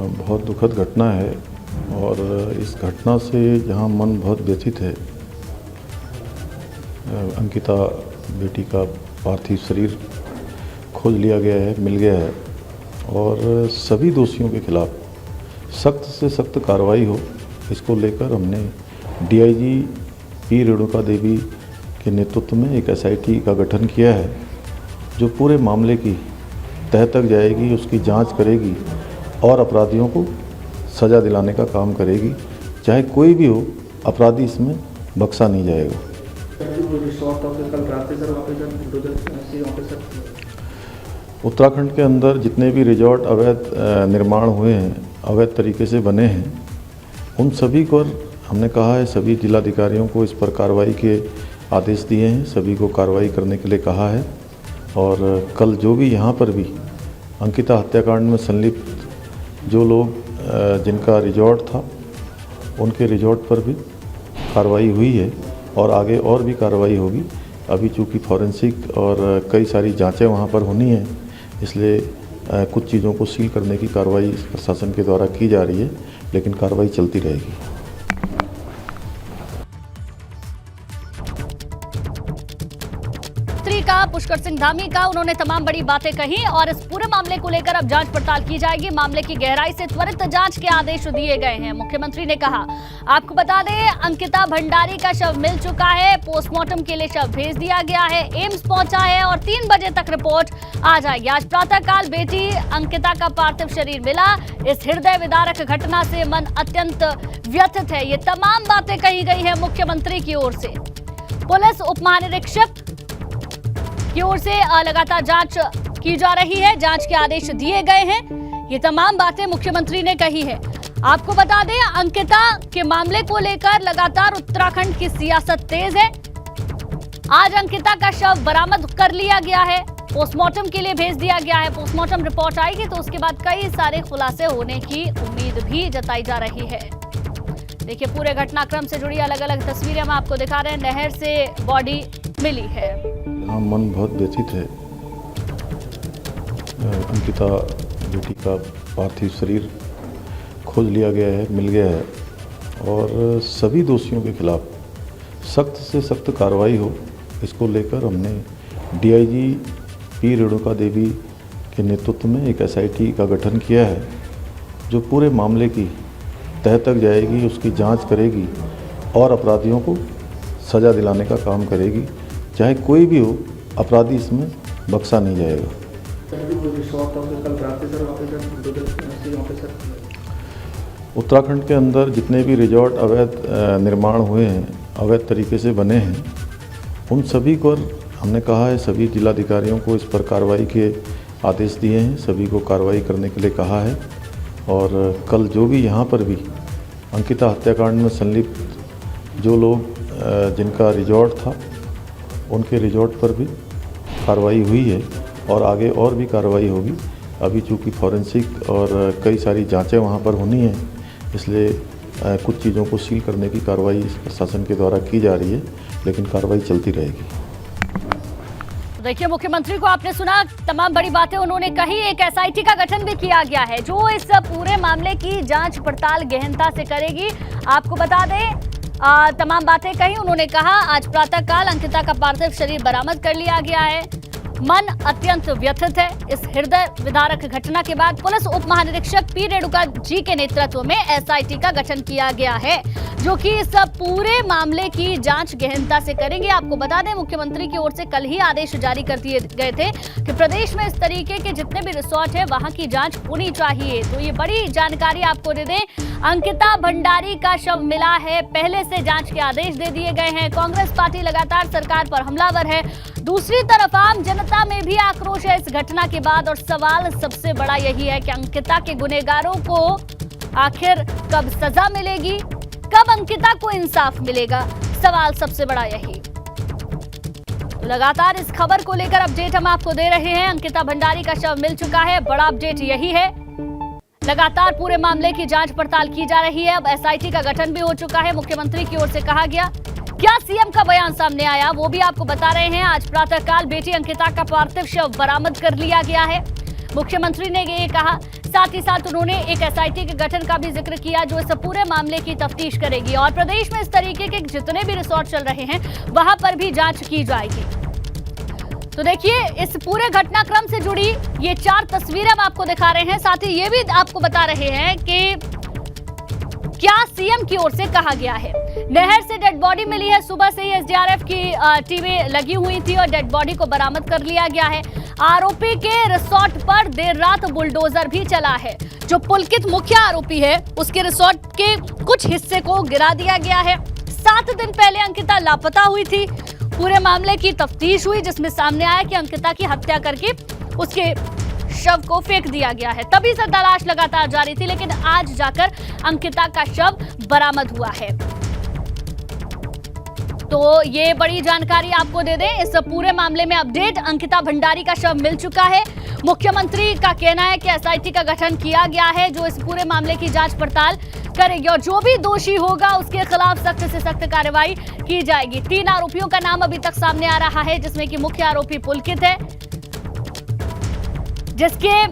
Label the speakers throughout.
Speaker 1: बहुत दुखद घटना है और इस घटना से जहां मन बहुत व्यथित है। अंकिता बेटी का पार्थिव शरीर खोज लिया गया है, मिल गया है और सभी दोषियों के खिलाफ सख्त से सख्त कार्रवाई हो, इसको लेकर हमने डीआईजी पी रेणुका देवी के नेतृत्व में एक एसआईटी का गठन किया है, जो पूरे मामले की तह तक जाएगी, उसकी जांच करेगी और अपराधियों को सज़ा दिलाने का काम करेगी। चाहे कोई भी हो, अपराधी इसमें बख्शा नहीं जाएगा। उत्तराखंड के अंदर जितने भी रिजॉर्ट अवैध निर्माण हुए हैं, अवैध तरीके से बने हैं, उन सभी को हमने कहा है, सभी जिलाधिकारियों को इस पर कार्रवाई के आदेश दिए हैं, सभी को कार्रवाई करने के लिए कहा है। और कल जो भी यहाँ पर भी अंकिता हत्याकांड में संलिप्त जो लोग जिनका रिजॉर्ट था, उनके रिजॉर्ट पर भी कार्रवाई हुई है और आगे और भी कार्रवाई होगी। अभी चूँकि फॉरेंसिक और कई सारी जांचें वहाँ पर होनी हैं, इसलिए कुछ चीज़ों को सील करने की कार्रवाई प्रशासन के द्वारा की जा रही है, लेकिन कार्रवाई चलती रहेगी।
Speaker 2: का पुष्कर सिंह धामी का उन्होंने तमाम बड़ी बातें कही और इस पूरे मामले को लेकर अब जांच पड़ताल की जाएगी। मामले की गहराई से त्वरित जांच के आदेश दिए गए हैं। मुख्यमंत्री ने कहा, आपको बता दें, अंकिता भंडारी का शव मिल चुका है, पोस्टमार्टम के लिए शव भेज दिया गया है, एम्स पहुंचा है और 3 बजे तक रिपोर्ट आ जाएगी। आज प्रातःकाल बेटी अंकिता का पार्थिव शरीर मिला। इस हृदय विदारक घटना से मन अत्यंत व्यथित है। ये तमाम बातें कही गई है मुख्यमंत्री की ओर से। पुलिस उप महानिरीक्षक की ओर से लगातार जांच की जा रही है, जांच के आदेश दिए गए हैं। ये तमाम बातें मुख्यमंत्री ने कही है। आपको बता दें, अंकिता के मामले को लेकर लगातार उत्तराखंड की सियासत तेज है। आज अंकिता का शव बरामद कर लिया गया है, पोस्टमार्टम के लिए भेज दिया गया है। पोस्टमार्टम रिपोर्ट आएगी तो उसके बाद कई सारे खुलासे होने की उम्मीद भी जताई जा रही है। देखिए, पूरे घटनाक्रम से जुड़ी अलग अलग तस्वीरें हम आपको दिखा रहे हैं। नहर से बॉडी मिली है।
Speaker 1: हाँ, मन बहुत व्यथित है। अंकिता बेटी का पार्थिव शरीर खोज लिया गया है, मिल गया है और सभी दोषियों के खिलाफ सख्त से सख्त कार्रवाई हो, इसको लेकर हमने डीआईजी पी रेणुका देवी के नेतृत्व में एक एसआईटी का गठन किया है, जो पूरे मामले की तह तक जाएगी, उसकी जांच करेगी और अपराधियों को सज़ा दिलाने का काम करेगी। चाहे कोई भी हो, अपराधी इसमें बख्शा नहीं जाएगा। उत्तराखंड के अंदर जितने भी रिजॉर्ट अवैध निर्माण हुए हैं, अवैध तरीके से बने हैं, उन सभी को हमने कहा है, सभी जिलाधिकारियों को इस पर कार्रवाई के आदेश दिए हैं, सभी को कार्रवाई करने के लिए कहा है। और कल जो भी यहाँ पर भी अंकिता हत्याकांड में संलिप्त जो लोग जिनका रिजॉर्ट था, उनके रिजॉर्ट पर भी कार्रवाई हुई है और आगे और भी कार्रवाई होगी। अभी चूँकि फॉरेंसिक और कई सारी जांचें वहाँ पर होनी हैं, इसलिए कुछ चीज़ों को सील करने की कार्रवाई प्रशासन के द्वारा की जा रही है, लेकिन कार्रवाई चलती रहेगी।
Speaker 2: देखिए, मुख्यमंत्री को आपने सुना, तमाम बड़ी बातें उन्होंने कही। एक एसआईटी का गठन भी किया गया है, जो इस पूरे मामले की जांच पड़ताल गहनता से करेगी। आपको बता दें, तमाम बातें कही। उन्होंने कहा, आज प्रातःकाल अंकिता का पार्थिव शरीर बरामद कर लिया गया है। मन अत्यंत व्यथित है। इस हृदय विदारक घटना के बाद पुलिस उप महानिरीक्षक पी रेणुका जी के नेतृत्व में एसआईटी का गठन किया गया है, जो कि इस पूरे मामले की जांच गहनता से करेंगे। आपको बता दें, मुख्यमंत्री की ओर से कल ही आदेश जारी कर दिए गए थे कि प्रदेश में इस तरीके के जितने भी रिसोर्ट है, वहां की जांच होनी चाहिए। तो ये बड़ी जानकारी आपको दे दें, अंकिता भंडारी का शव मिला है, पहले से जांच के आदेश दे दिए गए हैं। कांग्रेस पार्टी लगातार सरकार पर हमलावर है। दूसरी तरफ आम जनता में भी आक्रोश है इस घटना के बाद, और सवाल सबसे बड़ा यही है कि अंकिता के गुनहगारों को आखिर कब सजा मिलेगी, कब अंकिता को इंसाफ मिलेगा? सवाल सबसे बड़ा यही। तो लगातार इस खबर को लेकर अपडेट हम आपको दे रहे हैं। अंकिता भंडारी का शव मिल चुका है, बड़ा अपडेट यही है। लगातार पूरे मामले की जांच पड़ताल की जा रही है। अब एसआईटी का गठन भी हो चुका है, मुख्यमंत्री की ओर से कहा गया। क्या सीएम का बयान सामने आया, वो भी आपको बता रहे हैं। आज प्रातःकाल बेटी अंकिता का पार्थिव शव बरामद कर लिया गया है। मुख्यमंत्री ने ये कहा, साथ ही साथ उन्होंने एक एसआईटी के गठन का भी जिक्र किया जो इस पूरे मामले की तफ्तीश करेगी और प्रदेश में इस तरीके के जितने भी रिसोर्ट चल रहे हैं वहां पर भी जांच की जाएगी। तो देखिए, इस पूरे घटनाक्रम से जुड़ी ये 4 तस्वीरें हम आपको दिखा रहे हैं। साथ ही ये भी आपको बता रहे हैं कि क्या सीएम की ओर से कहा गया है। नहर से डेड बॉडी मिली है, सुबह से ही एसडीआरएफ की टीमें लगी हुई थी और डेड बॉडी को बरामद कर लिया गया है। आरोपी के रिसोर्ट पर देर रात बुलडोजर भी चला है। जो पुलकित मुख्य आरोपी है उसके रिसोर्ट के कुछ हिस्से को गिरा दिया गया है। 7 दिन पहले अंकिता लापता हुई थी। पूरे मामले की तफ्तीश हुई जिसमें सामने आया कि अंकिता की हत्या करके उसके शव को फेंक दिया गया है। तभी से तलाश लगातार जारी थी, लेकिन आज जाकर अंकिता का शव बरामद हुआ है। तो ये बड़ी जानकारी आपको दे दें, इस पूरे मामले में अपडेट, अंकिता भंडारी का शव मिल चुका है। मुख्यमंत्री का कहना है कि एसआईटी का गठन किया गया है जो इस पूरे मामले की जांच पड़ताल करेगी और जो भी दोषी होगा उसके खिलाफ सख्त से सख्त कार्रवाई की जाएगी। 3 आरोपियों का नाम अभी तक सामने आ रहा है जिसमें कि मुख्य आरोपी पुलकित है, जिसके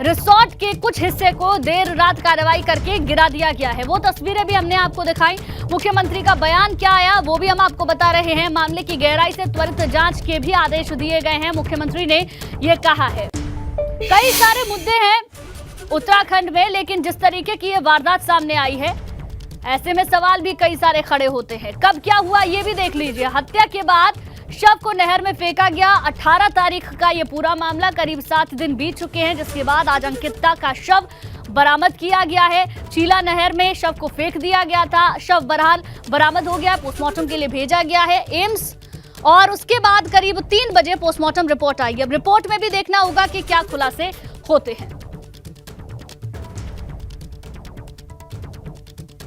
Speaker 2: रिसोर्ट के कुछ हिस्से को देर रात कार्रवाई करके गिरा दिया गया है। वो तस्वीरें भी हमने आपको दिखाई। मुख्यमंत्री का बयान क्या आया वो भी हम आपको बता रहे हैं। मामले की गहराई से त्वरित जांच के भी आदेश दिए गए हैं, मुख्यमंत्री ने ये कहा है। कई सारे मुद्दे हैं उत्तराखंड में, लेकिन जिस तरीके की ये वारदात सामने आई है ऐसे में सवाल भी कई सारे खड़े होते हैं। कब क्या हुआ ये भी देख लीजिए। हत्या के बाद शव को नहर में फेंका गया। 18 तारीख का ये पूरा मामला, करीब 7 दिन बीत चुके हैं जिसके बाद आज अंकिता का शव बरामद किया गया है। चीला नहर में शव को फेंक दिया गया था। शव बहरहाल बरामद हो गया, पोस्टमार्टम के लिए भेजा गया है एम्स और उसके बाद करीब 3 बजे पोस्टमार्टम रिपोर्ट आई। अब रिपोर्ट में भी देखना होगा कि क्या खुलासे होते हैं।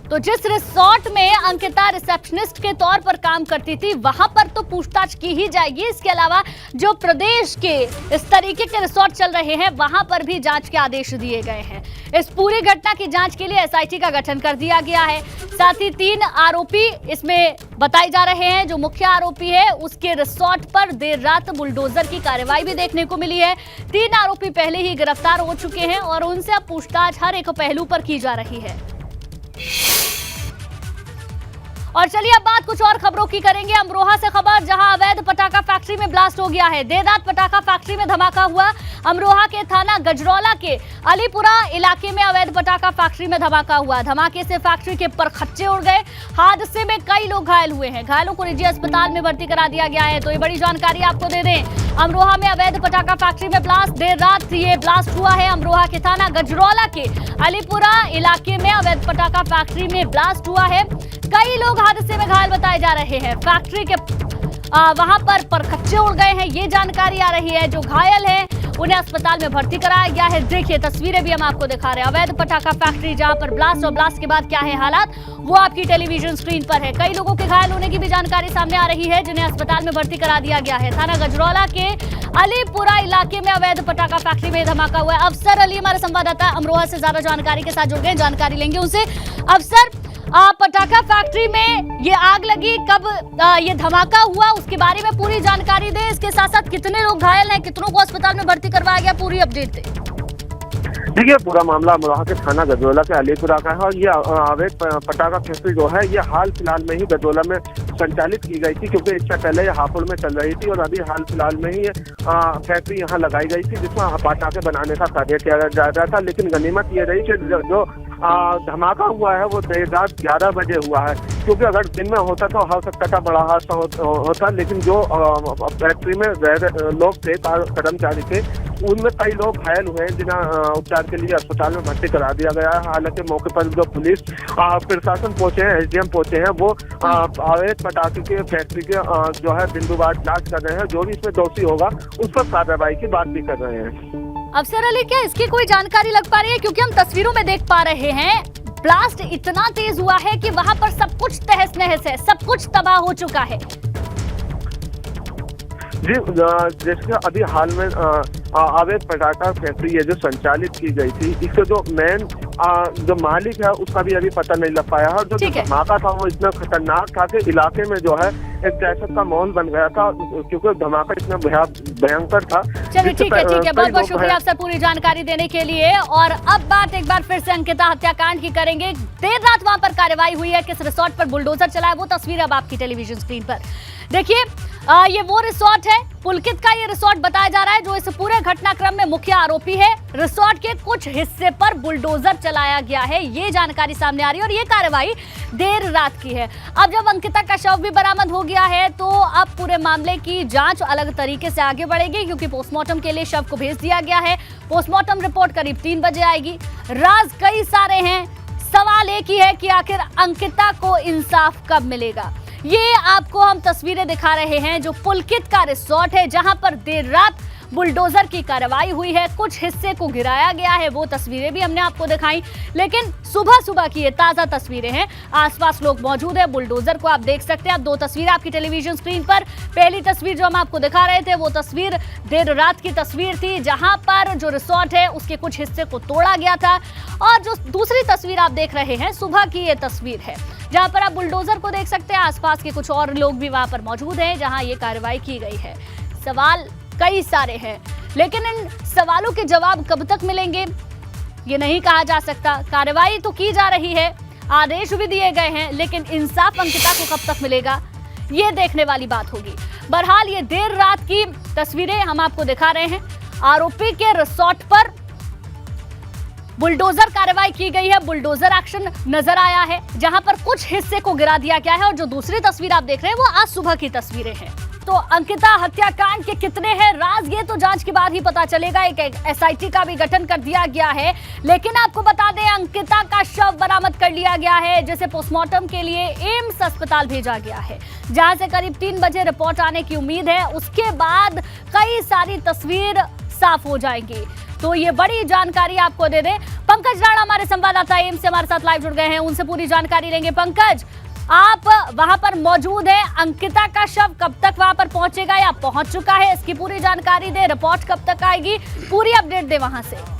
Speaker 2: तो जिस रिसोर्ट में अंकिता रिसेप्शनिस्ट के तौर पर काम करती थी वहां पर तो पूछताछ की ही जाएगी। इसके अलावा जो प्रदेश के इस तरीके के रिसोर्ट चल रहे हैं वहां पर भी जांच के आदेश दिए गए हैं। इस पूरी घटना की जांच के लिए एसआईटी का गठन कर दिया गया है। साथ ही 3 आरोपी इसमें बताए जा रहे हैं। जो मुख्य आरोपी है उसके रिसोर्ट पर देर रात बुलडोजर की कार्रवाई भी देखने को मिली है। 3 आरोपी पहले ही गिरफ्तार हो चुके हैं और उनसे अब पूछताछ हर एक पहलू पर की जा रही है। और चलिए अब बात कुछ और खबरों की करेंगे। अमरोहा से खबर, जहां अवैध पटाखा फैक्ट्री में ब्लास्ट हो गया है। देर रात पटाखा फैक्ट्री में धमाका हुआ। अमरोहा के थाना गजरौला के अलीपुरा इलाके में अवैध पटाखा फैक्ट्री में धमाका हुआ। धमाके से फैक्ट्री के परखच्चे उड़ गए। हादसे में कई लोग घायल हुए हैं। घायलों को निजी अस्पताल में भर्ती करा दिया गया है। तो ये बड़ी जानकारी आपको दे दें, अमरोहा में अवैध पटाखा फैक्ट्री में ब्लास्ट, देर रात ये ब्लास्ट हुआ है। अमरोहा के थाना गजरौला के अलीपुरा इलाके में अवैध पटाखा फैक्ट्री में ब्लास्ट हुआ है। कई लोग हादसे में घायल बताए जा रहे हैं। फैक्ट्री के वहां पर परखच्चे उड़ गए हैं, ये जानकारी आ रही है। जो घायल हैं उन्हें अस्पताल में भर्ती कराया गया है। देखिए तस्वीरें भी हम आपको दिखा रहे हैं। अवैध पटाखा फैक्ट्री जहां पर ब्लास्ट और ब्लास्ट के बाद क्या है हालात वो आपकी टेलीविजन स्क्रीन पर है। कई लोगों के घायल होने की भी जानकारी सामने आ रही है जिन्हें अस्पताल में भर्ती करा दिया गया है। थाना गजरौला के अलीपुरा इलाके में अवैध पटाखा फैक्ट्री में धमाका हुआ है। अफसर अली हमारे संवाददाता अमरोहा से ज्यादा जानकारी के साथ जुड़ गए, जानकारी लेंगे उनसे। अफसर, पटाखा फैक्ट्री में ये आग लगी, कब ये धमाका हुआ उसके बारे में पूरी जानकारी दे। इसके साथ साथ कितने लोग घायल हैं, कितनों को अस्पताल में भर्ती करवाया गया, पूरी अपडेट दे।
Speaker 3: देखिए, पूरा मामला अमरोहा के थाना गजरौला के अलीपुरा का है और ये अवैध पटाखा फैक्ट्री जो है ये हाल फिलहाल में ही गजरौला में संचालित की गई थी, क्योंकि इससे पहले ये हापुड़ में चल रही थी और अभी हाल फिलहाल में ही ये फैक्ट्री यहाँ लगाई गई थी जिसमें पटाखे बनाने का कार्य किया जा रहा था। लेकिन गनीमत ये रही कि जो धमाका हुआ है वो देर रात 11 बजे हुआ है, क्योंकि अगर दिन में होता तो हो सकता था बड़ा हादसा होता। लेकिन जो फैक्ट्री में लोग थे, कर्मचारी थे, उनमें कई लोग घायल हुए हैं जिन्हें उपचार के लिए अस्पताल में भर्ती करा दिया गया है। हालांकि मौके पर जो पुलिस प्रशासन पहुंचे हैं, एसडीएम पहुंचे हैं, वो अवैध पटाखे के फैक्ट्री के जो है बिंदुवार जांच कर रहे हैं। जो भी इसमें दोषी होगा उस पर कार्रवाई की बात भी कर रहे हैं।
Speaker 2: अफसर अली, क्या इसकी कोई जानकारी लग पा रही है? क्योंकि हम तस्वीरों में देख पा रहे हैं ब्लास्ट इतना तेज हुआ है कि वहां पर सब कुछ तहस नहस है, सब कुछ तबाह हो चुका है।
Speaker 3: जी, जैसे अभी हाल में अवैध पटाखा फैक्ट्री ये जो संचालित की गई थी, इसके जो मेन जो मालिक है उसका भी अभी पता नहीं लग पाया है। और जो धमाका था वो इतना खतरनाक था कि इलाके में जो है एक दहशत का माहौल बन गया था, क्योंकि धमाका इतना भयंकर था
Speaker 2: चलिए ठीक है, बहुत बहुत
Speaker 3: लोग
Speaker 2: शुक्रिया
Speaker 3: हैं।
Speaker 2: आप सर पूरी जानकारी देने के लिए। और अब बात एक बार फिर से अंकिता हत्याकांड की करेंगे। देर रात वहां पर कार्रवाई हुई है, किस रिसोर्ट पर बुलडोजर चला है, वो तस्वीर अब आपकी टेलीविजन स्क्रीन पर देखिए। ये वो रिसोर्ट है, पुलकित का ये रिसोर्ट बताया जा रहा है जो इस पूरे घटनाक्रम में मुख्य आरोपी है। रिसोर्ट के कुछ हिस्से पर बुलडोजर चलाया गया है, ये जानकारी सामने आ रही है और ये कार्रवाई देर रात की है। अब जब अंकिता का शव भी बरामद हो गया है तो अब पूरे मामले की जांच अलग तरीके से आगे बढ़ेगी, क्योंकि पोस्टमार्टम के लिए शव को भेज दिया गया है। पोस्टमार्टम रिपोर्ट करीब 3 बजे आएगी। राज कई सारे हैं, सवाल एक ही है कि आखिर अंकिता को इंसाफ कब मिलेगा। ये आपको हम तस्वीरें दिखा रहे हैं जो पुलकित का रिसोर्ट है, जहां पर देर रात बुलडोजर की कार्रवाई हुई है, कुछ हिस्से को गिराया गया है, वो तस्वीरें भी हमने आपको दिखाई। लेकिन सुबह सुबह की ये ताजा तस्वीरें हैं, आसपास लोग मौजूद है, बुलडोजर को आप देख सकते हैं। अब 2 तस्वीरें आपकी टेलीविजन स्क्रीन पर। पहली तस्वीर जो हम आपको दिखा रहे थे वो तस्वीर देर रात की तस्वीर थी, जहां पर जो रिसोर्ट है उसके कुछ हिस्से को तोड़ा गया था। और जो दूसरी तस्वीर आप देख रहे हैं सुबह की ये तस्वीर है, जहां पर आप बुलडोजर को देख सकते हैं। आसपास के कुछ और लोग भी वहां पर मौजूद हैं जहां ये कार्रवाई की गई है। सवाल कई सारे हैं, लेकिन इन सवालों के जवाब कब तक मिलेंगे ये नहीं कहा जा सकता। कार्रवाई तो की जा रही है, आदेश भी दिए गए हैं, लेकिन इंसाफ अंकिता को कब तक मिलेगा ये देखने वाली बात होगी। बहरहाल ये देर रात की तस्वीरें हम आपको दिखा रहे हैं। आरोपी के रिसोर्ट पर बुलडोजर कार्रवाई की गई है, बुलडोजर एक्शन नजर आया है, जहां पर कुछ हिस्से को गिरा दिया गया है। और जो दूसरी तस्वीर आप देख रहे हैं वो आज सुबह की तस्वीरें हैं। तो अंकिता हत्याकांड के कितने हैं राज, ये तो जांच के बाद ही पता चलेगा। एक एसआईटी का भी गठन कर दिया गया है, लेकिन आपको बता दें अंकिता का शव बरामद कर लिया गया है, जिसे पोस्टमार्टम के लिए एम्स अस्पताल भेजा गया है, जहां से करीब 3 बजे रिपोर्ट आने की उम्मीद है। उसके बाद कई सारी तस्वीर साफ हो जाएंगी। तो ये बड़ी जानकारी आपको दे दें। पंकज राणा हमारे संवाददाता एम्स से हमारे साथ लाइव जुड़ गए हैं, उनसे पूरी जानकारी लेंगे। पंकज, आप वहां पर मौजूद हैं, अंकिता का शव कब तक वहां पर पहुंचेगा या पहुंच चुका है, इसकी पूरी जानकारी दे। रिपोर्ट कब तक आएगी, पूरी अपडेट दे वहां से।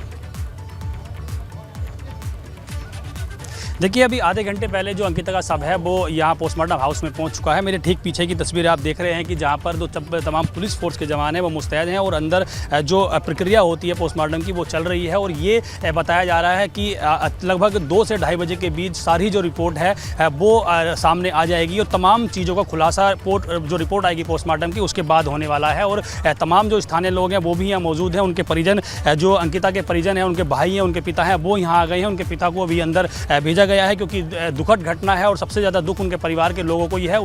Speaker 4: देखिए, अभी आधे घंटे पहले जो अंकिता का शव है वो यहाँ पोस्टमार्टम हाउस में पहुँच चुका है। मेरे ठीक पीछे की तस्वीरें आप देख रहे हैं कि जहाँ पर जो तमाम पुलिस फोर्स के जवान हैं वो मुस्तैद हैं और अंदर जो प्रक्रिया होती है पोस्टमार्टम की वो चल रही है। और ये बताया जा रहा है कि लगभग 2 से ढाई बजे के बीच सारी जो रिपोर्ट है वो सामने आ जाएगी और तमाम चीज़ों का खुलासा जो रिपोर्ट आएगी पोस्टमार्टम की उसके बाद होने वाला है। और तमाम जो स्थानीय लोग हैं वो भी यहाँ मौजूद हैं, उनके परिजन जो अंकिता के परिजन हैं, उनके भाई हैं, उनके पिता हैं, वो यहाँ आ गए हैं। उनके पिता को अभी अंदर भेजा गया है क्योंकि दुखद घटना है और सबसे ज़्यादा दुख उनके परिवार के लोगों को ही है।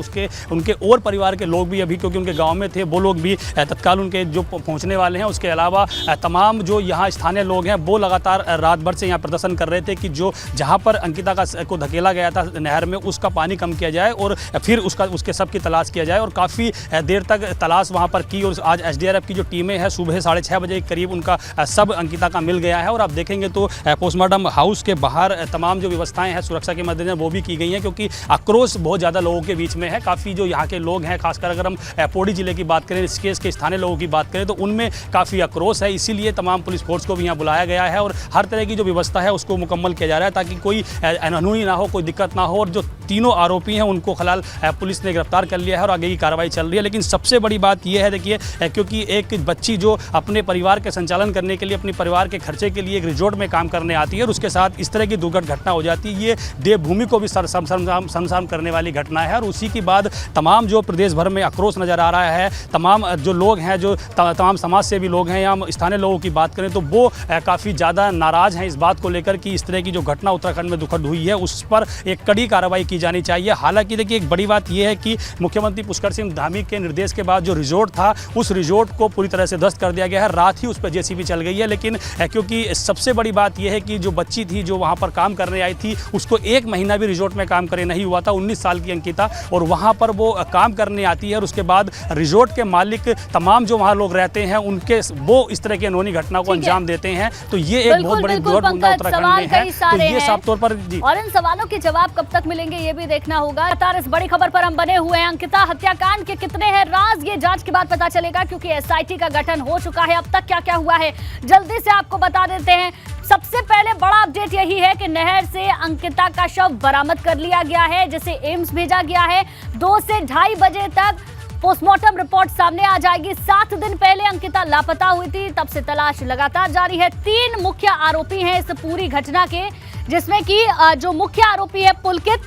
Speaker 4: उनके और परिवार के लोग भी अभी क्योंकि उनके गांव में थे वो लोग भी तत्काल उनके जो पहुंचने वाले हैं। उसके अलावा तमाम जो यहाँ स्थानीय लोग हैं वो लगातार रात भर से यहाँ प्रदर्शन कर रहे थे कि जो जहाँ पर अंकिता को धकेला गया था नहर में उसका पानी कम किया जाए और फिर उसके सब की तलाश किया जाए। और काफ़ी देर तक तलाश वहाँ पर की और आज SDRF की जो टीमें हैं सुबह 6:30 बजे के करीब उनका सब अंकिता का मिल गया है। और आप देखेंगे तो पोस्टमार्टम हाउस के बाहर तमाम जो व्यवस्थाएं हैं सुरक्षा के मद्देनजर वो भी की गई हैं, क्योंकि आक्रोश बहुत ज़्यादा लोगों के बीच में है। काफ़ी जो यहाँ के लोग हैं, खासकर अगर हम पौड़ी जिले की बात करें, इस केस के स्थानीय लोगों की बात करें तो उनमें काफ़ी आक्रोश है। इसीलिए तमाम पुलिस फोर्स को भी यहाँ बुलाया गया है और हर तरह की जो व्यवस्था है उसको मुकम्मल किया जा रहा है ताकि कोई अनहोनी ना हो, कोई दिक्कत ना हो। और जो तीनों आरोपी हैं उनको फिलहाल पुलिस ने गिरफ्तार कर लिया है और आगे की कार्रवाई चल रही है। लेकिन सबसे बड़ी बात यह है, देखिए, क्योंकि एक बच्ची जो अपने परिवार के संचालन करने के लिए, अपने परिवार के खर्चे के लिए एक रिजॉर्ट में काम करने आती है और उसके साथ इस तरह की दुर्घट घटना हो जाती है, ये देवभूमि को भी शर्मसार करने वाली घटना है। और उसी के बाद तमाम जो प्रदेश भर में आक्रोश नज़र आ रहा है, तमाम जो लोग हैं, जो तमाम समाज सेवी लोग हैं या स्थानीय लोगों की बात करें तो वो काफ़ी ज़्यादा नाराज़ हैं इस बात को लेकर कि इस तरह की जो घटना उत्तराखंड में दुखद हुई है उस पर एक कड़ी कार्रवाई की जानी चाहिए। हालांकि देखिए, एक बड़ी बात यह है कि मुख्यमंत्री पुष्कर सिंह धामी के निर्देश के बाद जो रिजॉर्ट था उस रिजॉर्ट को पूरी तरह से ध्वस्त कर दिया गया है। रात ही उस पर JCB चल गई है। लेकिन क्योंकि सबसे बड़ी बात यह है कि जो बच्ची थी जो वहाँ पर काम करने आई थी उसको 1 महीना भी रिजॉर्ट में काम करे नहीं हुआ था, 19 साल की अंकिता, और वहाँ पर वो काम करने आती है और उसके बाद रिजॉर्ट के मालिक तमाम जो वहाँ लोग रहते हैं उनके वो इस तरह की अनहोनी घटना को अंजाम देते हैं। तो ये एक बहुत बड़ी दुर्घटना उत्तराखंड में है। तो ये साफ तौर पर जी,
Speaker 2: और इन सवालों के जवाब कब तक मिलेंगे ये भी देखना होगा। इस बड़ी खबर पर हम बने हुए हैं। अंकिता हत्याकांड के कितने हैं राज, ये जांच के बाद पता चलेगा, क्योंकि SIT का गठन हो चुका है। अब तक क्या क्या हुआ है जल्दी से आपको बता देते हैं। सबसे पहले बड़ा अपडेट यही है कि नहर से अंकिता का शव बरामद कर लिया गया है, जिसे एम्स भेजा गया है। 2 से ढाई बजे तक पोस्टमार्टम रिपोर्ट सामने आ जाएगी। 7 दिन पहले अंकिता लापता हुई थी, तब से तलाश लगातार जारी है। 3 मुख्य आरोपी हैं इस पूरी घटना के, जिसमें कि जो मुख्य आरोपी है पुलकित,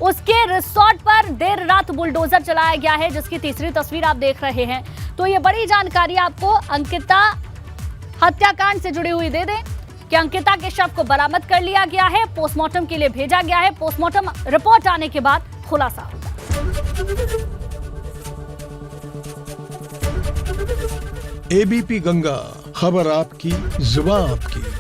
Speaker 2: उसके रिसोर्ट पर देर रात बुलडोजर चलाया गया है, जिसकी तीसरी तस्वीर आप देख रहे हैं। तो ये बड़ी जानकारी आपको अंकिता हत्याकांड से जुड़ी हुई दे दें कि अंकिता के शव को बरामद कर लिया गया है, पोस्टमार्टम के लिए भेजा गया है। पोस्टमार्टम रिपोर्ट आने के बाद खुलासा होगा।
Speaker 5: एबीपी गंगा, खबर आपकी, जुबान आपकी।